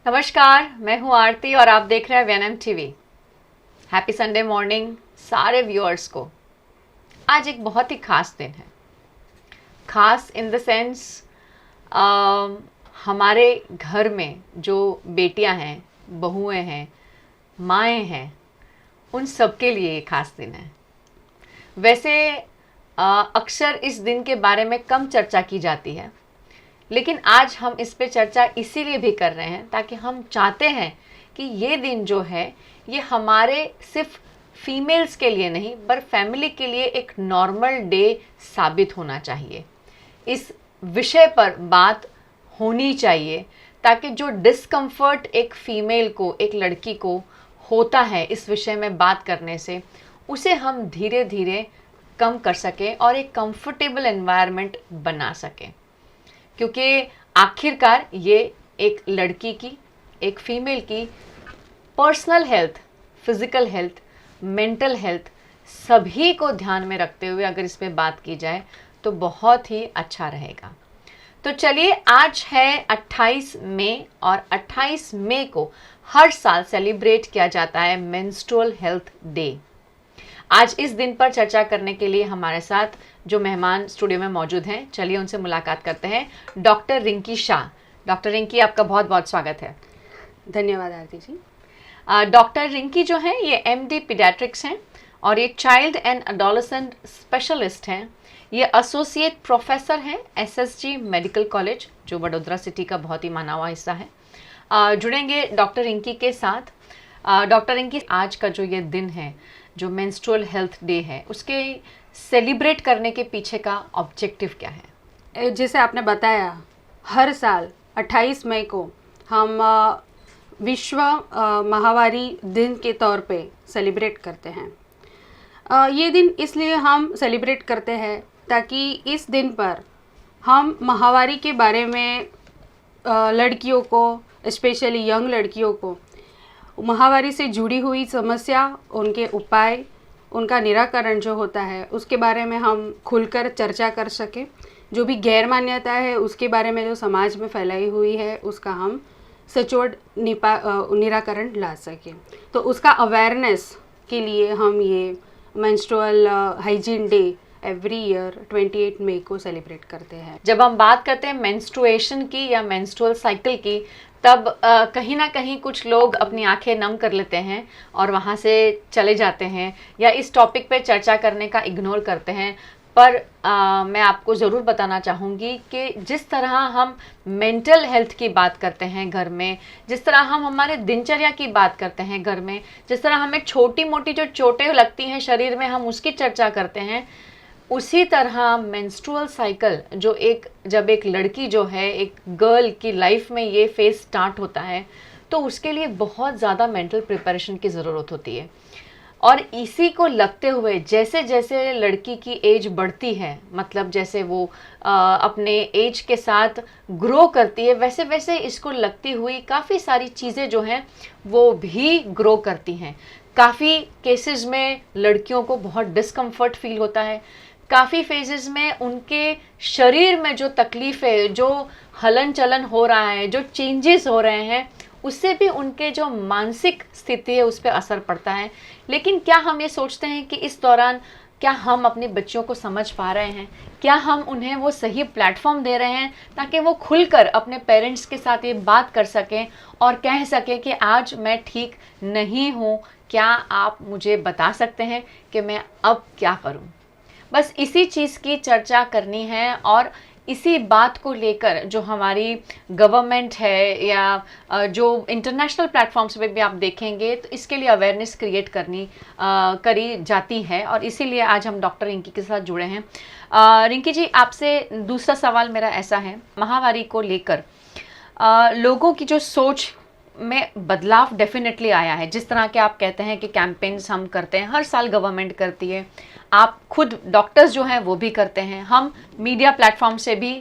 नमस्कार, मैं हूँ आरती और आप देख रहे हैं VNM TV. Happy Sunday morning सारे व्यूअर्स को। आज एक बहुत ही खास दिन है। खास इन द सेंस हमारे घर में जो बेटियां हैं, बहुएं हैं, माएँ हैं, उन सब के लिए ये खास दिन है। वैसे अक्सर इस दिन के बारे में कम चर्चा की जाती है, लेकिन आज हम इस पे चर्चा इसीलिए भी कर रहे हैं ताकि हम चाहते हैं कि ये दिन जो है ये हमारे सिर्फ फीमेल्स के लिए नहीं पर फैमिली के लिए एक नॉर्मल डे साबित होना चाहिए। इस विषय पर बात होनी चाहिए ताकि जो डिस्कम्फर्ट एक फीमेल को, एक लड़की को होता है इस विषय में बात करने से, उसे हम धीरे धीरे कम कर सकें और एक कंफर्टेबल एनवायरनमेंट बना सकें। क्योंकि आखिरकार ये एक लड़की की, एक फीमेल की personal health, physical health, mental health सभी को ध्यान में रखते हुए अगर इस पे बात की जाए तो बहुत ही अच्छा रहेगा। तो चलिए, आज है 28 मई और 28 मई को हर साल सेलिब्रेट किया जाता है मेंस्ट्रुअल हेल्थ डे। आज इस दिन पर चर्चा करने के लिए हमारे साथ जो मेहमान स्टूडियो में मौजूद हैं, चलिए उनसे मुलाकात करते हैं। डॉक्टर रिंकी शाह। डॉक्टर रिंकी, आपका बहुत बहुत स्वागत है। धन्यवाद आरती जी। डॉक्टर रिंकी जो हैं ये एमडी पीडियाट्रिक्स हैं और ये चाइल्ड एंड एडोलेसेंट स्पेशलिस्ट हैं। ये एसोसिएट प्रोफेसर हैं एसएसजी मेडिकल कॉलेज, जो वडोदरा सिटी का बहुत ही माना हुआ हिस्सा है। जुड़ेंगे डॉक्टर रिंकी के साथ। डॉक्टर रिंकी, आज का जो ये दिन है, जो मेंस्ट्रुअल हेल्थ डे है, उसके सेलिब्रेट करने के पीछे का ऑब्जेक्टिव क्या है? जैसे आपने बताया, हर साल 28 मई को हम विश्व माहवारी दिन के तौर पे सेलिब्रेट करते हैं। ये दिन इसलिए हम सेलिब्रेट करते हैं ताकि इस दिन पर हम माहवारी के बारे में लड़कियों को, स्पेशली यंग लड़कियों को, माहवारी से जुड़ी हुई समस्या, उनके उपाय, उनका निराकरण जो होता है उसके बारे में हम खुलकर चर्चा कर सकें। जो भी गैर मान्यता है उसके बारे में जो समाज में फैलाई हुई है उसका हम सचोट निराकरण ला सकें। तो उसका अवेयरनेस के लिए हम ये menstrual hygiene day every year 28 मई को सेलिब्रेट करते हैं। जब हम बात करते हैं मेंस्ट्रुएशन की या मेंस्ट्रुअल साइकिल की, तब कहीं ना कहीं कुछ लोग अपनी आंखें नम कर लेते हैं और वहाँ से चले जाते हैं या इस टॉपिक पे चर्चा करने का इग्नोर करते हैं। पर मैं आपको ज़रूर बताना चाहूँगी कि जिस तरह हम मेंटल हेल्थ की बात करते हैं घर में, जिस तरह हम हमारे दिनचर्या की बात करते हैं घर में, जिस तरह हमें छोटी मोटी जो चोटें लगती हैं शरीर में हम उसकी चर्चा करते हैं, उसी तरह मेंस्ट्रुअल साइकिल जब एक लड़की जो है, एक गर्ल की लाइफ में ये फेज स्टार्ट होता है तो उसके लिए बहुत ज़्यादा मेंटल प्रिपरेशन की ज़रूरत होती है। और इसी को लगते हुए जैसे जैसे लड़की की एज बढ़ती है, मतलब जैसे वो अपने एज के साथ ग्रो करती है, वैसे वैसे इसको लगती हुई काफ़ी सारी चीज़ें जो हैं वो भी ग्रो करती हैं। काफ़ी केसेस में लड़कियों को बहुत डिस्कम्फर्ट फील होता है। काफ़ी फेजेस में उनके शरीर में जो तकलीफ है, जो हलन चलन हो रहा है, जो चेंजेस हो रहे हैं, उससे भी उनके जो मानसिक स्थिति है उस पर असर पड़ता है। लेकिन क्या हम ये सोचते हैं कि इस दौरान क्या हम अपने बच्चों को समझ पा रहे हैं? क्या हम उन्हें वो सही प्लेटफॉर्म दे रहे हैं ताकि वो खुलकर अपने पेरेंट्स के साथ ये बात कर सकें और कह सकें कि आज मैं ठीक नहीं हूँ, क्या आप मुझे बता सकते हैं कि मैं अब क्या करूँ? बस इसी चीज़ की चर्चा करनी है और इसी बात को लेकर जो हमारी गवर्नमेंट है या जो इंटरनेशनल प्लेटफॉर्म्स पे भी आप देखेंगे तो इसके लिए अवेयरनेस क्रिएट करी जाती है। और इसीलिए आज हम डॉक्टर रिंकी के साथ जुड़े हैं। रिंकी जी, आपसे दूसरा सवाल मेरा ऐसा है, माहवारी को लेकर लोगों की जो सोच में बदलाव डेफिनेटली आया है। जिस तरह के आप कहते हैं कि कैंपेन्स हम करते हैं, हर साल गवर्नमेंट करती है, आप खुद डॉक्टर्स जो हैं वो भी करते हैं, हम मीडिया प्लेटफॉर्म से भी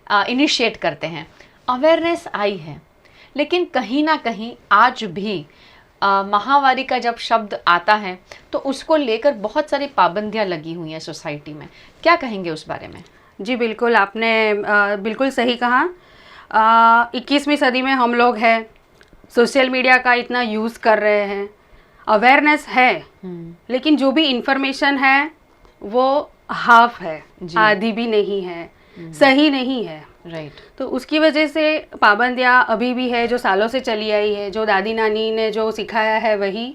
इनिशिएट करते हैं, अवेयरनेस आई है। लेकिन कहीं ना कहीं आज भी माहवारी का जब शब्द आता है तो उसको लेकर बहुत सारी पाबंदियां लगी हुई हैं सोसाइटी में। क्या कहेंगे उस बारे में? जी बिल्कुल, आपने बिल्कुल सही कहा। 21वीं सदी में हम लोग हैं, सोशल मीडिया का इतना यूज़ कर रहे हैं, अवेयरनेस है, लेकिन जो भी इंफॉर्मेशन है वो हाफ है, आधी भी नहीं है, सही नहीं है। राइट। तो उसकी वजह से पाबंदियाँ अभी भी है, जो सालों से चली आई है, जो दादी नानी ने जो सिखाया है वही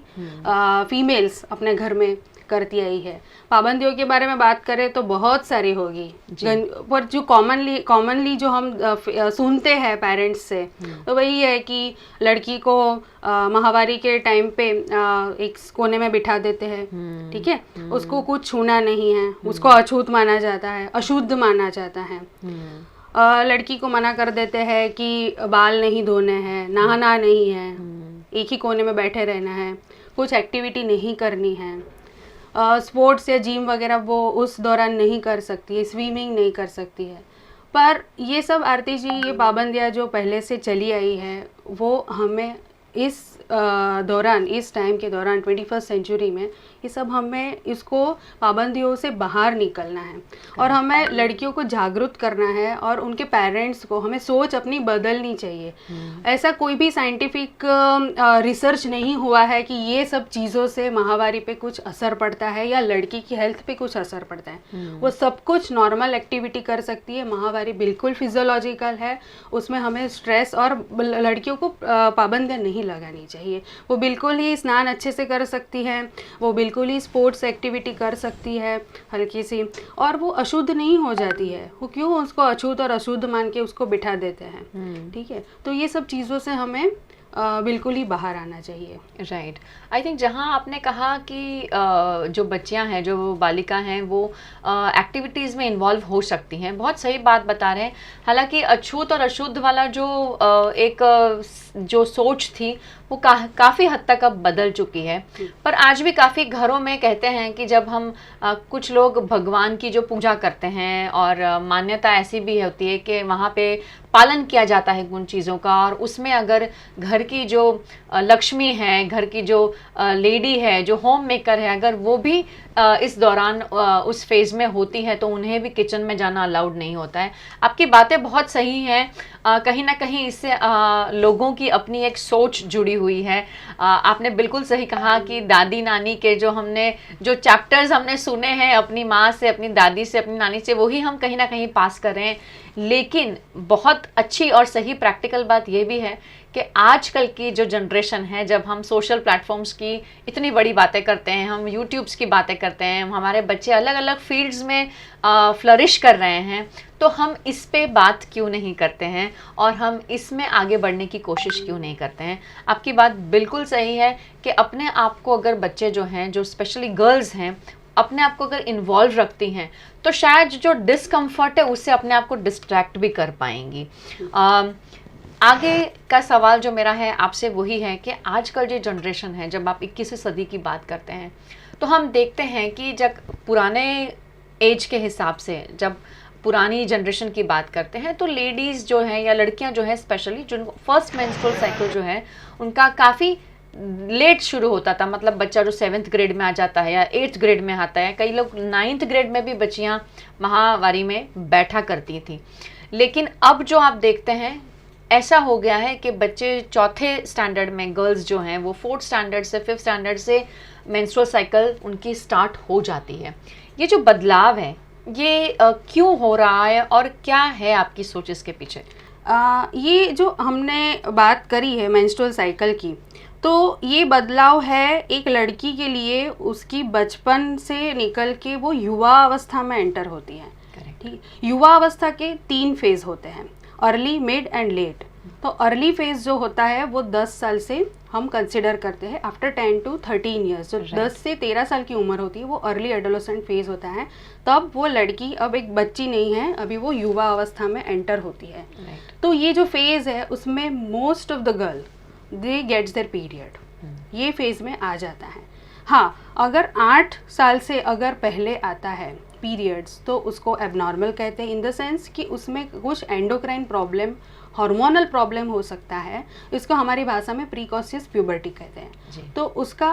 फीमेल्स अपने घर में करती आई है। पाबंदियों के बारे में बात करें तो बहुत सारी होगी, पर जो कॉमनली जो हम सुनते हैं पेरेंट्स से, तो वही है कि लड़की को माहवारी के टाइम पे एक कोने में बिठा देते हैं, ठीक है, उसको कुछ छूना नहीं है, उसको अछूत माना जाता है, अशुद्ध माना जाता है। लड़की को मना कर देते हैं कि बाल नहीं धोने हैं, नहाना नहीं है, एक ही कोने में बैठे रहना है, कुछ एक्टिविटी नहीं करनी है, स्पोर्ट्स या जिम वगैरह वो उस दौरान नहीं कर सकती है, स्विमिंग नहीं कर सकती है। पर ये सब आरती जी, ये पाबंदियाँ जो पहले से चली आई है, वो हमें इस दौरान, इस टाइम के दौरान 21st सेंचुरी में ये सब हमें इसको पाबंदियों से बाहर निकलना है और हमें लड़कियों को जागरूक करना है और उनके पेरेंट्स को हमें सोच अपनी बदलनी चाहिए। ऐसा कोई भी साइंटिफिक रिसर्च नहीं हुआ है कि ये सब चीज़ों से माहवारी पे कुछ असर पड़ता है या लड़की की हेल्थ पे कुछ असर पड़ता है। वो सब कुछ नॉर्मल एक्टिविटी कर सकती है, माहवारी बिल्कुल फिजियोलॉजिकल है, उसमें हमें स्ट्रेस और लड़कियों को पाबंदियाँ नहीं लगानी चाहिए। वो बिल्कुल ही स्नान अच्छे से कर सकती है, वो बिल्कुल ही स्पोर्ट्स एक्टिविटी कर सकती है हल्की सी, और वो अशुद्ध नहीं हो जाती है। वो क्यों उसको अछूत और अशुद्ध मान के उसको बिठा देते हैं, ठीक है। तो ये सब चीज़ों से हमें बिल्कुल ही बाहर आना चाहिए। राइट। आई थिंक जहाँ आपने कहा कि जो बच्चियां हैं, जो बालिका हैं, वो एक्टिविटीज़ में इन्वॉल्व हो सकती हैं, बहुत सही बात बता रहे हैं। हालांकि अछूत और अशुद्ध वाला जो जो सोच थी वो काफ़ी हद तक अब बदल चुकी है। पर आज भी काफ़ी घरों में कहते हैं कि जब हम कुछ लोग भगवान की जो पूजा करते हैं, और मान्यता ऐसी भी होती है कि वहाँ पे पालन किया जाता है उन चीज़ों का, और उसमें अगर घर की जो लक्ष्मी है, घर की जो लेडी है, जो होम मेकर है, अगर वो भी इस दौरान उस फेज में होती है तो उन्हें भी किचन में जाना अलाउड नहीं होता है। आपकी बातें बहुत सही हैं। कहीं ना कहीं इससे लोगों की अपनी एक सोच जुड़ी हुई है। आपने बिल्कुल सही कहा कि दादी नानी के जो चैप्टर्स हमने सुने हैं अपनी माँ से, अपनी दादी से, अपनी नानी से, वही हम कहीं ना कहीं पास कर रहे हैं। लेकिन बहुत अच्छी और सही प्रैक्टिकल बात यह भी है कि आजकल की जो जनरेशन है, जब हम सोशल प्लेटफॉर्म्स की इतनी बड़ी बातें करते हैं, हम यूट्यूब्स की बातें करते हैं, हमारे बच्चे अलग अलग फील्ड्स में फ्लरिश कर रहे हैं, तो हम इस पे बात क्यों नहीं करते हैं और हम इसमें आगे बढ़ने की कोशिश क्यों नहीं करते हैं। आपकी बात बिल्कुल सही है कि अपने आप को अगर बच्चे जो हैं, जो स्पेशली गर्ल्स हैं, अपने आप को अगर इन्वॉल्व रखती हैं तो शायद जो डिस्कम्फर्ट है उससे अपने आप को डिस्ट्रैक्ट भी कर पाएंगी। आगे का सवाल जो मेरा है आपसे वही है कि आजकल जो जनरेशन है, जब आप 21वीं सदी की बात करते हैं तो हम देखते हैं कि जब पुराने एज के हिसाब से, जब पुरानी जनरेशन की बात करते हैं तो लेडीज़ जो हैं या लड़कियां जो हैं, स्पेशली जो फर्स्ट मेंस्ट्रुअल साइकिल जो है उनका काफ़ी लेट शुरू होता था। मतलब बच्चा जो 7th ग्रेड में आ जाता है या 8th ग्रेड में आता है, कई लोग 9th ग्रेड में भी बच्चियां माहवारी में बैठा करती थी। लेकिन अब जो आप देखते हैं ऐसा हो गया है कि बच्चे 4थे स्टैंडर्ड में, गर्ल्स जो हैं वो 4th स्टैंडर्ड से 5th स्टैंडर्ड से मेंस्ट्रुअल साइकिल उनकी स्टार्ट हो जाती है। ये जो बदलाव है ये क्यों हो रहा है और क्या है आपकी सोच इसके पीछे? ये जो हमने बात करी है मेंस्ट्रुअल साइकिल की, तो ये बदलाव है एक लड़की के लिए, उसकी बचपन से निकल के वो युवा अवस्था में एंटर होती है। ठीक, युवा अवस्था के 3 फेज होते हैं, अर्ली, मिड एंड लेट। तो अर्ली फेज जो होता है वो 10 साल से हम कंसिडर करते हैं, आफ्टर 10 to 13 ईयर्स, जो 10 से 13 साल की उम्र होती है वो अर्ली एडोलेसेंट फेज होता है। तब वो लड़की अब एक बच्ची नहीं है, अभी वो युवा अवस्था में एंटर होती है। तो ये जो फेज है उसमें most of the girl they gets their period, ये फेज में आ जाता है। हाँ, अगर 8 साल से अगर पहले आता है पीरियड्स तो उसको एबनॉर्मल कहते हैं, इन द सेंस कि उसमें कुछ एंडोक्राइन प्रॉब्लम हार्मोनल प्रॉब्लम हो सकता है, इसको हमारी भाषा में प्रीकॉशियस प्यूबर्टी कहते हैं। तो उसका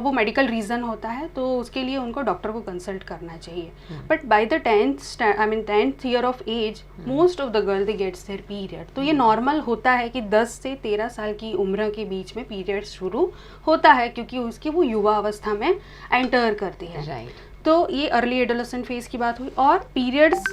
वो मेडिकल रीज़न होता है, तो उसके लिए उनको डॉक्टर को कंसल्ट करना चाहिए। But by the 10th year of age most of the girl they gets their period. तो ये नॉर्मल होता है कि 10 से 13 साल की उम्र के बीच में पीरियड शुरू होता है, क्योंकि उसकी वो युवा अवस्था में एंटर करती है। तो ये अर्ली एडोलेसेंट फेज़ की बात हुई। और पीरियड्स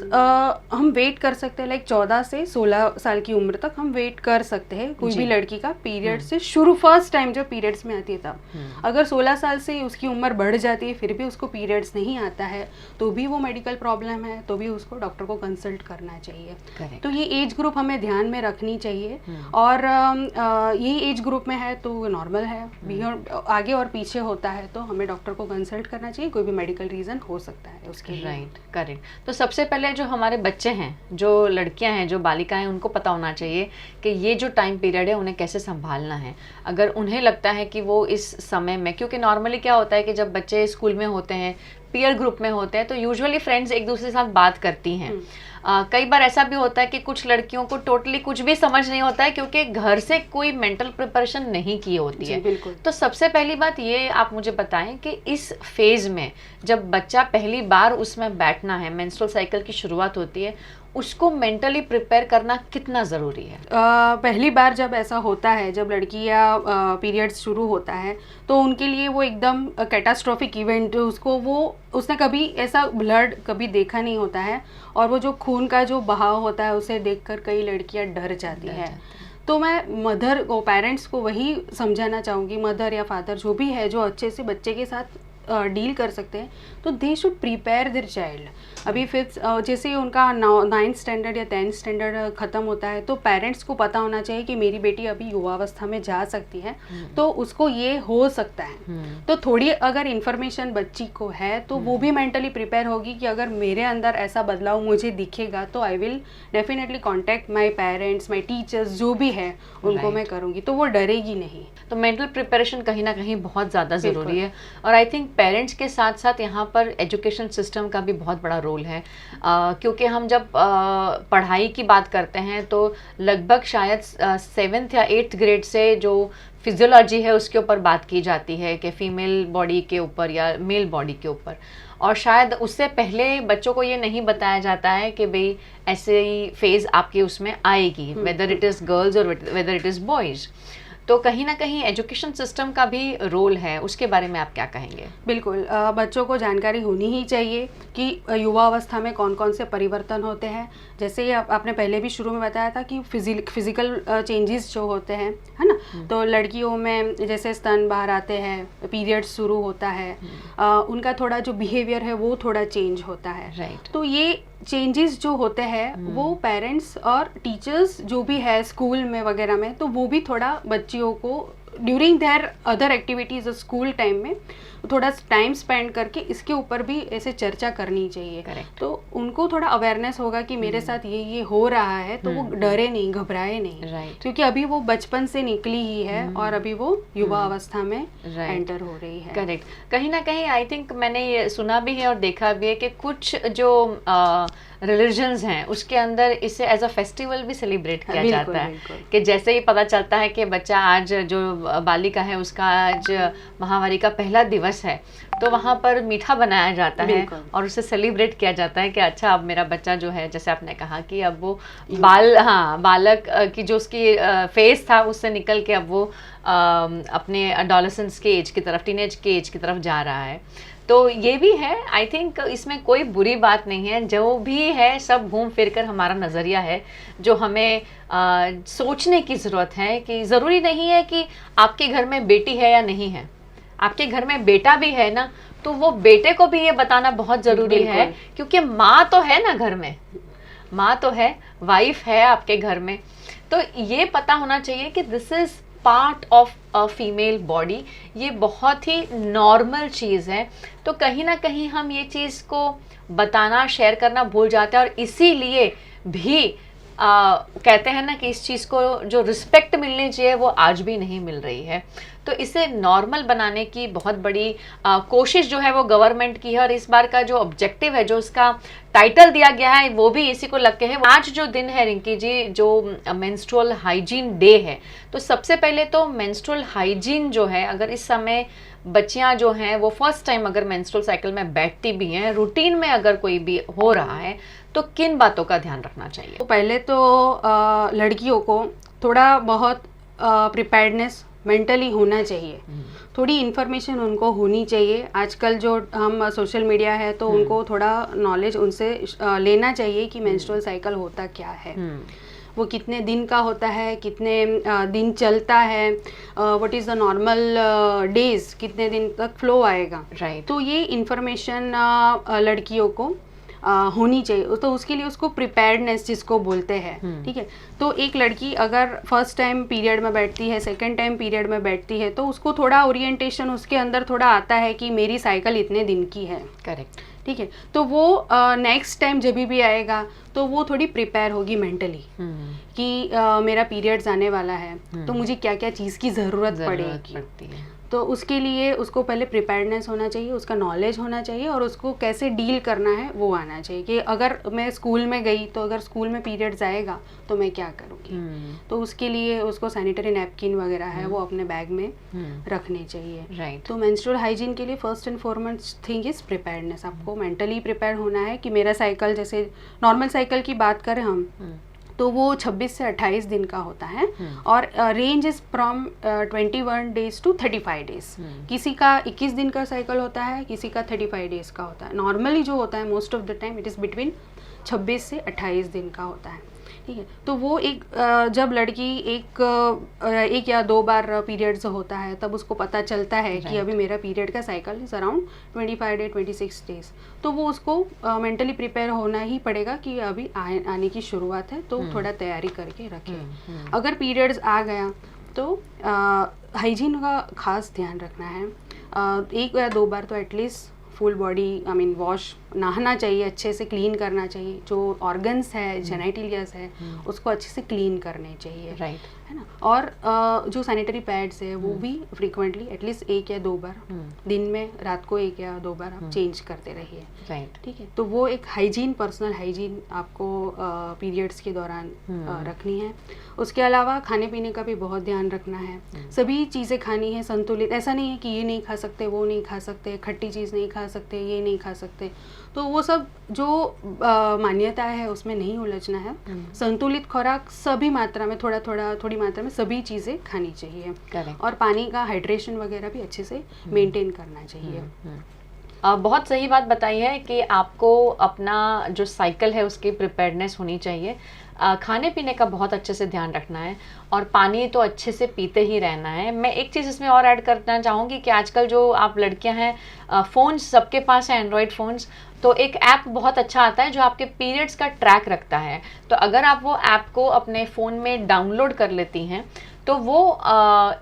हम वेट कर सकते हैं, लाइक 14 से 16 साल की उम्र तक हम वेट कर सकते हैं कोई भी लड़की का पीरियड से शुरू, फर्स्ट टाइम जब पीरियड्स में आती है तब। अगर 16 साल से उसकी उम्र बढ़ जाती है फिर भी उसको पीरियड्स नहीं आता है, तो भी वो मेडिकल प्रॉब्लम है, तो भी उसको डॉक्टर को कंसल्ट करना चाहिए। तो ये एज ग्रुप हमें ध्यान में रखनी चाहिए। और यही एज ग्रुप में है तो नॉर्मल है, आगे और पीछे होता है तो हमें डॉक्टर को कंसल्ट करना चाहिए, कोई भी मेडिकल रीज़न हो सकता है उसके लिए। Right, correct. तो सबसे पहले जो हमारे बच्चे हैं, जो लड़कियां हैं, जो बालिकाएं हैं, उनको पता होना चाहिए कि ये जो टाइम पीरियड है उन्हें कैसे संभालना है। अगर उन्हें लगता है कि वो इस समय में, क्योंकि नॉर्मली क्या होता है कि जब बच्चे स्कूल में होते हैं, पीयर ग्रुप में होते हैं, तो यूजुअली फ्रेंड्स एक दूसरे के साथ बात करती हैं। कई बार ऐसा भी होता है कि कुछ लड़कियों को टोटली कुछ भी समझ नहीं होता है, क्योंकि घर से कोई मेंटल प्रिपरेशन नहीं की होती है। तो सबसे पहली बात ये आप मुझे बताएं कि इस फेज में जब बच्चा पहली बार उसमें बैठना है, मेंस्ट्रुअल साइकिल की शुरुआत होती है, उसको मेंटली प्रिपेयर करना कितना ज़रूरी है? पहली बार जब ऐसा होता है, जब लड़की या पीरियड्स शुरू होता है, तो उनके लिए वो एकदम कैटास्ट्रॉफिक इवेंट, उसने कभी ऐसा ब्लड कभी देखा नहीं होता है, और वो जो खून का जो बहाव होता है उसे देखकर कई लड़कियां डर जाती हैं। तो मैं मदर को, पेरेंट्स को वही समझाना चाहूँगी, मदर या फादर जो भी है, जो अच्छे से बच्चे के साथ डील कर सकते हैं, तो they should prepare their child. अभी फिफ्थ जैसे ही उनका 9th स्टैंडर्ड या 10th स्टैंडर्ड ख़त्म होता है, तो पेरेंट्स को पता होना चाहिए कि मेरी बेटी अभी युवावस्था में जा सकती है, तो उसको ये हो सकता है। तो थोड़ी अगर इन्फॉर्मेशन बच्ची को है तो वो भी मेंटली प्रिपेयर होगी कि अगर मेरे अंदर ऐसा बदलाव मुझे दिखेगा तो I will definitely contact my parents, my teachers, जो भी है उनको मैं करूँगी, तो वो डरेगी नहीं। तो मेंटल प्रिपरेशन कहीं ना कहीं बहुत ज़्यादा ज़रूरी है। और आई थिंक पेरेंट्स के साथ साथ यहाँ पर एजुकेशन सिस्टम का भी बहुत बड़ा रोल है, क्योंकि हम जब पढ़ाई की बात करते हैं तो लगभग शायद 7th या 8th ग्रेड से जो फिजियोलॉजी है उसके ऊपर बात की जाती है, कि फीमेल बॉडी के ऊपर या मेल बॉडी के ऊपर, और शायद उससे पहले बच्चों को ये नहीं बताया जाता है कि भाई ऐसे ही फेज़ आपके उसमें आएगी, वेदर इट इज़ गर्ल्स और वेदर इट इज़ बॉयज़। तो कहीं ना कहीं एजुकेशन सिस्टम का भी रोल है, उसके बारे में आप क्या कहेंगे? बिल्कुल, बच्चों को जानकारी होनी ही चाहिए कि युवा अवस्था में कौन कौन से परिवर्तन होते हैं। जैसे आपने पहले भी शुरू में बताया था कि फिजिकल चेंजेस जो होते हैं, है ना, तो लड़कियों में जैसे स्तन बाहर आते हैं, पीरियड्स शुरू होता है, उनका थोड़ा जो बिहेवियर है वो थोड़ा चेंज होता है। तो ये चेंजेस जो होते हैं वो पेरेंट्स और टीचर्स जो भी है स्कूल में वगैरह में, तो वो भी थोड़ा बच्चियों को during their other activities school time में थोड़ा टाइम स्पेंड करके इसके ऊपर भी ऐसे चर्चा करनी चाहिए। तो उनको थोड़ा अवेयरनेस होगा कि मेरे साथ ये हो रहा है, तो वो डरे नहीं, घबराए नहीं, क्योंकि अभी वो बचपन से निकली ही है और अभी वो युवा अवस्था में एंटर हो रही है। करेक्ट। कहीं ना कहीं आई थिंक मैंने ये सुना भी है और देखा भी है कि कुछ जो रिलीजन्स हैं उसके अंदर इसे एज अ फेस्टिवल भी सेलिब्रेट किया जाता है, कि जैसे ही पता चलता है कि बच्चा आज, जो बालिका है उसका आज माहवारी का पहला दिवस है, तो वहाँ पर मीठा बनाया जाता है और उसे सेलिब्रेट किया जाता है कि अच्छा अब मेरा बच्चा जो है, जैसे आपने कहा कि अब वो बालक की जो उसकी फेस था उससे निकल के अब वो अपने एडोलेसेंस के एज की तरफ, टीनेज के एज की तरफ जा रहा है। तो ये भी है, आई थिंक इसमें कोई बुरी बात नहीं है, जो भी है सब घूम फिर कर हमारा नज़रिया है जो हमें सोचने की ज़रूरत है कि ज़रूरी नहीं है कि आपके घर में बेटी है या नहीं है, आपके घर में बेटा भी है ना, तो वो बेटे को भी ये बताना बहुत ज़रूरी है, क्योंकि माँ तो है ना घर में, माँ तो है, वाइफ है आपके घर में, तो ये पता होना चाहिए कि this is part of a female body, ये बहुत ही नॉर्मल चीज़ है। तो कहीं ना कहीं हम ये चीज़ को बताना, शेयर करना भूल जाते हैं, और इसीलिए भी कहते हैं ना कि इस चीज़ को जो रिस्पेक्ट मिलनी चाहिए वो आज भी नहीं मिल रही है। तो इसे नॉर्मल बनाने की बहुत बड़ी कोशिश जो है वो गवर्नमेंट की है, और इस बार का जो ऑब्जेक्टिव है, जो उसका टाइटल दिया गया है, वो भी इसी को लग के है। आज जो दिन है रिंकी जी, जो मेंस्ट्रुअल हाइजीन डे है, तो सबसे पहले तो मेंस्ट्रुअल हाइजीन जो है, अगर इस समय बच्चियां जो हैं वो फर्स्ट टाइम अगर मेंस्ट्रुअल साइकिल में बैठती भी हैं, रूटीन में अगर कोई भी हो रहा है, तो किन बातों का ध्यान रखना चाहिए? तो पहले तो लड़कियों को थोड़ा बहुत प्रिपेयर्डनेस मेंटली होना चाहिए, थोड़ी इन्फॉर्मेशन उनको होनी चाहिए। आजकल जो हम सोशल मीडिया है तो उनको थोड़ा नॉलेज उनसे लेना चाहिए कि मेंस्ट्रुअल साइकिल होता क्या है, वो कितने दिन का होता है, कितने दिन चलता है, what is the normal days, कितने दिन तक फ्लो आएगा। राइट। तो ये इन्फॉर्मेशन लड़कियों को होनी चाहिए। तो उसके लिए उसको प्रिपेयर्डनेस जिसको बोलते हैं, ठीक है। तो एक लड़की अगर फर्स्ट टाइम पीरियड में बैठती है, सेकंड टाइम पीरियड में बैठती है, तो उसको थोड़ा ओरिएंटेशन उसके अंदर थोड़ा आता है कि मेरी साइकिल इतने दिन की है। करेक्ट। ठीक है। तो वो नेक्स्ट टाइम जब भी आएगा तो वो थोड़ी प्रिपेयर होगी मेंटली कि मेरा पीरियड्स आने वाला है, तो मुझे क्या क्या चीज़ की ज़रूरत पड़ेगी। तो उसके लिए उसको पहले प्रिपेयर्डनेस होना चाहिए, उसका नॉलेज होना चाहिए, और उसको कैसे डील करना है वो आना चाहिए कि अगर मैं स्कूल में गई तो अगर स्कूल में पीरियड्स आएगा तो मैं क्या करूँगी। तो उसके लिए उसको सैनिटरी नैपकिन वगैरह है वो अपने बैग में रखने चाहिए। राइट। तो मेंस्ट्रुअल हाइजीन के लिए first and foremost thing is preparedness. आपको मेंटली प्रिपेयर होना है कि मेरा साइकिल, जैसे नॉर्मल साइकिल की बात करें हम, तो वो 26 से 28 दिन का होता है, और range is from 21 days to 35 days. किसी का 21 दिन का साइकिल होता है, किसी का 35 डेज का होता है। नॉर्मली जो होता है most of the time it is between 26 से 28 दिन का होता है, ठीक है। तो वो एक जब लड़की एक या दो बार पीरियड्स होता है तब उसको पता चलता है कि अभी मेरा पीरियड का cycle is around 25 day 26 days, तो वो उसको मेंटली प्रिपेयर होना ही पड़ेगा कि अभी आने की शुरुआत है, तो थोड़ा तैयारी करके रखें। अगर पीरियड्स आ गया तो हाइजीन का खास ध्यान रखना है। एक या दो बार तो एटलीस्ट फुल बॉडी वॉश, नहाना चाहिए, अच्छे से क्लीन करना चाहिए। जो ऑर्गन्स है, जेनिटलियस है, उसको अच्छे से क्लीन करने चाहिए। राइट। है ना। और जो सैनिटरी पैड्स है वो भी फ्रीक्वेंटली एटलीस्ट एक या दो बार दिन में, रात को एक या दो बार आप चेंज करते रहिए। राइट। ठीक है। तो वो एक हाइजीन, पर्सनल हाइजीन आपको पीरियड्स के दौरान रखनी है। उसके अलावा खाने पीने का भी बहुत ध्यान रखना है। सभी चीज़ें खानी है संतुलित। ऐसा नहीं है कि ये नहीं खा सकते, वो नहीं खा सकते, खट्टी चीज़ नहीं खा सकते, ये नहीं खा सकते। तो वो सब जो मान्यता है उसमें नहीं उलझना है। संतुलित खुराक सभी मात्रा में, थोड़ी मात्रा में सभी चीज़ें खानी चाहिए। Correct. और पानी का हाइड्रेशन वगैरह भी अच्छे से मेंटेन करना चाहिए। बहुत सही बात बताई है कि आपको अपना जो साइकिल है उसकी प्रिपेयर्डनेस होनी चाहिए। खाने पीने का बहुत अच्छे से ध्यान रखना है, और पानी तो अच्छे से पीते ही रहना है। मैं एक चीज़ इसमें और ऐड करना चाहूँगी कि आजकल जो आप लड़कियां हैं, फ़ोन्स सबके पास है, एंड्रॉयड फ़ोन्स, तो एक ऐप बहुत अच्छा आता है जो आपके पीरियड्स का ट्रैक रखता है। तो अगर आप वो ऐप को अपने फ़ोन में डाउनलोड कर लेती हैं तो वो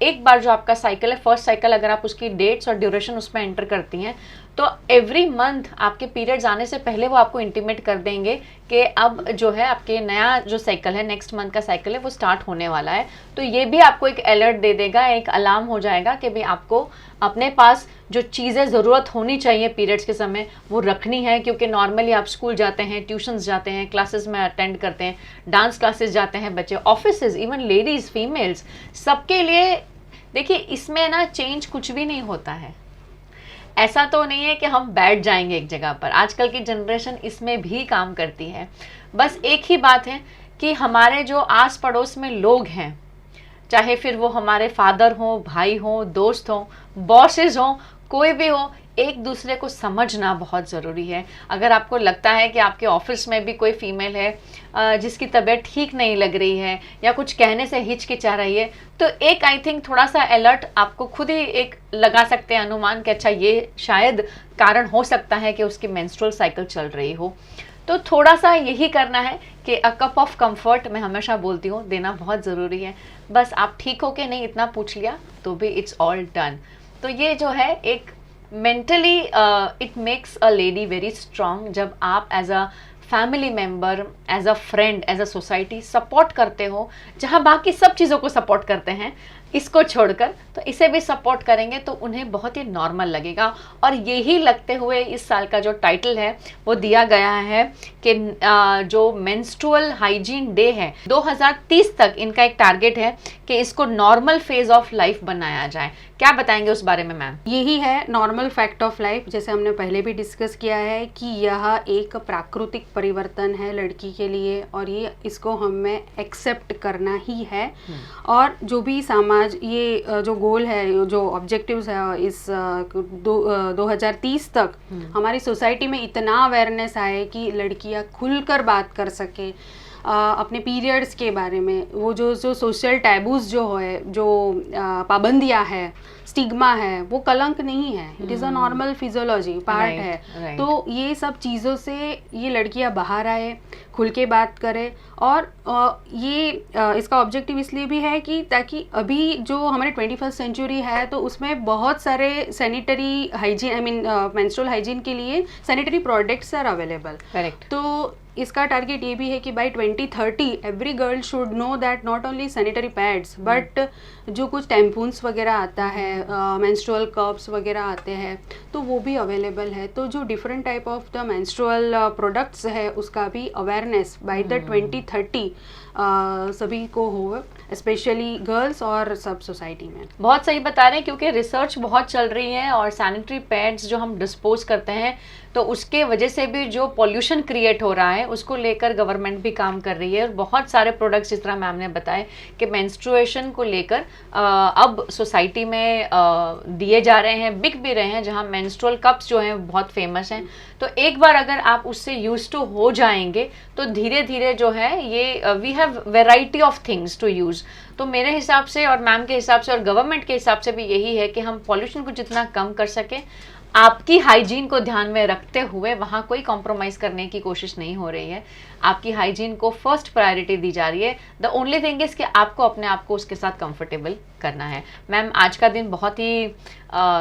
एक बार जो आपका साइकिल है, फर्स्ट साइकिल, अगर आप उसकी डेट्स और ड्यूरेशन उसमें एंटर करती हैं तो एवरी मंथ आपके पीरियड्स आने से पहले वो आपको इंटीमेट कर देंगे कि अब जो है आपके नया जो साइकिल है, नेक्स्ट मंथ का साइकिल है, वो स्टार्ट होने वाला है। तो ये भी आपको एक अलर्ट दे देगा, एक अलार्म हो जाएगा कि भाई आपको अपने पास जो चीज़ें ज़रूरत होनी चाहिए पीरियड्स के समय वो रखनी है। क्योंकि नॉर्मली आप स्कूल जाते हैं, ट्यूशन्स जाते हैं, क्लासेस में अटेंड करते हैं, डांस क्लासेस जाते हैं बच्चे, ऑफिसेज, इवन लेडीज़, फीमेल्स, सबके लिए देखिए इसमें ना चेंज कुछ भी नहीं होता है। ऐसा तो नहीं है कि हम बैठ जाएंगे एक जगह पर। आजकल की जनरेशन इसमें भी काम करती है। बस एक ही बात है कि हमारे जो आस पड़ोस में लोग हैं, चाहे फिर वो हमारे फादर हों, भाई हों, दोस्त हों, बॉसेस हों, कोई भी हो, एक दूसरे को समझना बहुत ज़रूरी है। अगर आपको लगता है कि आपके ऑफिस में भी कोई फीमेल है जिसकी तबीयत ठीक नहीं लग रही है या कुछ कहने से हिचकिचा रही है, तो एक आई थिंक थोड़ा सा अलर्ट आपको खुद ही एक लगा सकते हैं अनुमान कि अच्छा ये शायद कारण हो सकता है कि उसकी मेंस्ट्रुअल साइकिल चल रही हो। तो थोड़ा सा यही करना है कि अ कप ऑफ कंफर्ट, मैं हमेशा बोलती हूँ, देना बहुत ज़रूरी है। बस आप ठीक हो कि नहीं इतना पूछ लिया तो भी इट्स ऑल डन। तो ये जो है एक mentally it makes a lady very strong जब आप as a family member, as a friend, as a society support करते हो, जहाँ बाकी सब चीज़ों को सपोर्ट करते हैं, इसको छोड़कर, तो इसे भी सपोर्ट करेंगे तो उन्हें बहुत ही नॉर्मल लगेगा। और यही लगते हुए इस साल का जो टाइटल है वो दिया गया है कि जो मेंस्ट्रुअल हाइजीन डे है 2030 तक इनका एक टारगेट है कि इसको नॉर्मल फेज ऑफ लाइफ बनाया जाए। क्या बताएंगे उस बारे में मैम? यही है नॉर्मल फैक्ट ऑफ लाइफ, जैसे हमने पहले भी डिस्कस किया है कि यह एक प्राकृतिक परिवर्तन है लड़की के लिए, और ये इसको हमें एक्सेप्ट करना ही है। और जो भी समाज ये जो गोल है, जो ऑब्जेक्टिव्स है इस 2030 तक हमारी सोसाइटी में इतना अवेयरनेस आए कि लड़कियां खुलकर बात कर सके अपने पीरियड्स के बारे में। वो जो सोशल टैबूज जो है, जो पाबंदियां है, स्टिग्मा है, वो कलंक नहीं है, it is a normal physiology part है। तो ये सब चीज़ों से ये लड़कियां बाहर आए, खुल के बात करें। और ये इसका ऑब्जेक्टिव इसलिए भी है कि ताकि अभी जो हमारे 21st सेंचुरी है तो उसमें बहुत सारे sanitary hygiene, I mean menstrual hygiene के लिए sanitary products are available. Correct. तो इसका टारगेट ये भी है कि by 2030 every girl should know that not only sanitary pads but जो कुछ टैम्पून्स वगैरह आता है, मेंस्ट्रुअल कप्स वगैरह आते हैं, तो वो भी अवेलेबल है। तो जो different type of the menstrual products है उसका भी अवेयरनेस बाय द 2030 सभी को हो, स्पेशली गर्ल्स और सब सोसाइटी में। बहुत सही बता रहे हैं, क्योंकि रिसर्च बहुत चल रही है और सैनिटरी पैड्स जो हम डिस्पोज करते हैं तो उसके वजह से भी जो पॉल्यूशन क्रिएट हो रहा है उसको लेकर गवर्नमेंट भी काम कर रही है। और बहुत सारे प्रोडक्ट्स जिस तरह मैम ने बताए कि मेंस्ट्रुएशन को लेकर अब सोसाइटी में दिए जा रहे हैं, बिक भी रहे हैं, जहां मेंस्ट्रुअल कप्स जो हैं बहुत फेमस हैं। तो एक बार अगर आप उससे यूज टू हो जाएंगे तो धीरे धीरे जो है ये we have variety of things to use. तो मेरे हिसाब से और मैम के हिसाब से और गवर्नमेंट के हिसाब से भी यही है कि हम पॉल्यूशन को जितना कम कर सके, आपकी हाइजीन को ध्यान में रखते हुए वहाँ कोई कॉम्प्रोमाइज़ करने की कोशिश नहीं हो रही है। आपकी हाइजीन को फर्स्ट प्रायोरिटी दी जा रही है। द ओनली थिंग इज़ कि आपको अपने आप को उसके साथ कंफर्टेबल करना है। मैम, आज का दिन बहुत ही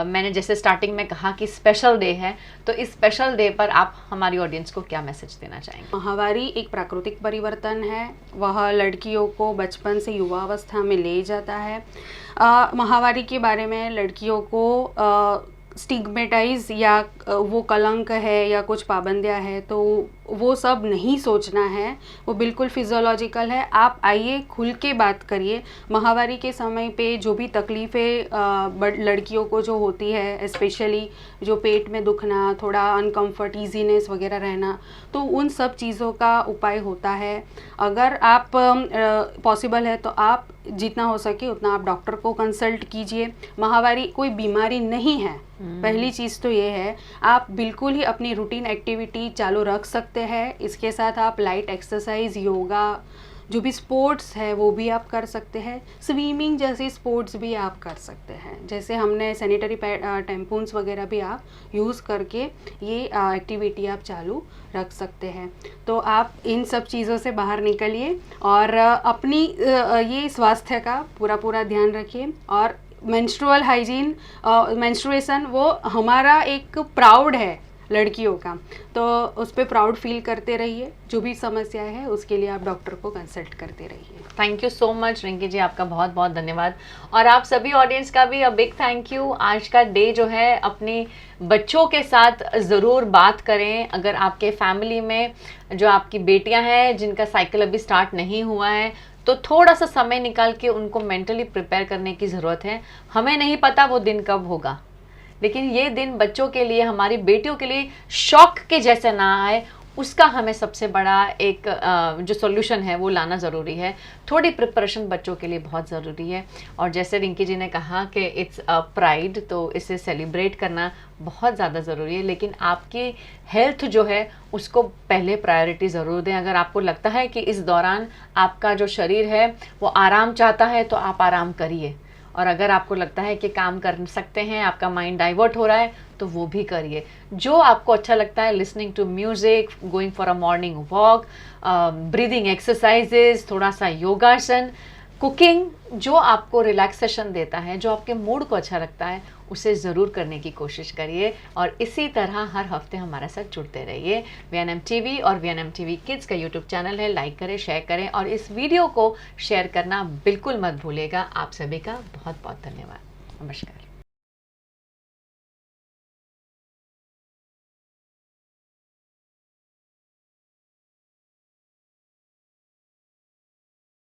मैंने जैसे स्टार्टिंग में कहा कि स्पेशल डे है, तो इस स्पेशल डे पर आप हमारी ऑडियंस को क्या मैसेज देना चाहेंगे? माहवारी एक प्राकृतिक परिवर्तन है, वह लड़कियों को बचपन से युवावस्था में ले जाता है। माहवारी के बारे में लड़कियों को स्टिग्मेटाइज या वो कलंक है या कुछ पाबंदियाँ है तो वो सब नहीं सोचना है, वो बिल्कुल फिजियोलॉजिकल है। आप आइए, खुल के बात करिए। माहवारी के समय पे जो भी तकलीफ़ें लड़कियों को जो होती है, स्पेशली जो पेट में दुखना, थोड़ा अनकम्फर्ट, ईजीनेस वगैरह रहना, तो उन सब चीज़ों का उपाय होता है। अगर आप पॉसिबल है तो आप जितना हो सके उतना आप डॉक्टर को कंसल्ट कीजिए। माहवारी कोई बीमारी नहीं है, पहली चीज़ तो ये है। आप बिल्कुल ही अपनी रूटीन एक्टिविटी चालू रख सकते हैं। इसके साथ आप लाइट एक्सरसाइज, योगा, जो भी स्पोर्ट्स है वो भी आप कर सकते हैं। स्विमिंग जैसे स्पोर्ट्स भी आप कर सकते हैं। जैसे हमने सैनिटरी टैम्पून्स वगैरह भी आप यूज़ करके ये एक्टिविटी आप चालू रख सकते हैं। तो आप इन सब चीज़ों से बाहर निकलिए और अपनी ये स्वास्थ्य का पूरा ध्यान रखिए। और मेंस्ट्रुअल हाइजीन, मेंस्ट्रुएशन वो हमारा एक प्राउड है लड़कियों का, तो उस पर प्राउड फील करते रहिए। जो भी समस्या है उसके लिए आप डॉक्टर को कंसल्ट करते रहिए। Thank you so much Rinki ji, आपका बहुत बहुत धन्यवाद। और आप सभी ऑडियंस का भी बिग थैंक यू। आज का डे जो है अपनी बच्चों के साथ ज़रूर बात करें। अगर आपके फैमिली में जो आपकी बेटियां हैं जिनका साइकिल अभी स्टार्ट नहीं हुआ है तो थोड़ा सा समय निकाल के उनको मेंटली प्रिपेयर करने की ज़रूरत है। हमें नहीं पता वो दिन कब होगा, लेकिन ये दिन बच्चों के लिए, हमारी बेटियों के लिए शॉक के जैसे ना आए, उसका हमें सबसे बड़ा एक जो सॉल्यूशन है वो लाना ज़रूरी है। थोड़ी प्रिपरेशन बच्चों के लिए बहुत ज़रूरी है। और जैसे रिंकी जी ने कहा कि इट्स अ प्राइड, तो इसे सेलिब्रेट करना बहुत ज़्यादा ज़रूरी है। लेकिन आपकी हेल्थ जो है उसको पहले प्रायोरिटी ज़रूर दें। अगर आपको लगता है कि इस दौरान आपका जो शरीर है वो आराम चाहता है तो आप आराम करिए, और अगर आपको लगता है कि काम कर सकते हैं, आपका माइंड डाइवर्ट हो रहा है, तो वो भी करिए। जो आपको अच्छा लगता है, listening to music, going for a morning walk, breathing exercises, थोड़ा सा योगासन, कुकिंग जो आपको रिलैक्सेशन देता है, जो आपके मूड को अच्छा रखता है, उसे ज़रूर करने की कोशिश करिए और इसी तरह हर हफ्ते हमारे साथ जुड़ते रहिए। VNM TV और VNM TV किड्स का यूट्यूब चैनल है, लाइक करें, शेयर करें और इस वीडियो को शेयर करना बिल्कुल मत भूलिएगा। आप सभी का बहुत बहुत धन्यवाद। नमस्कार।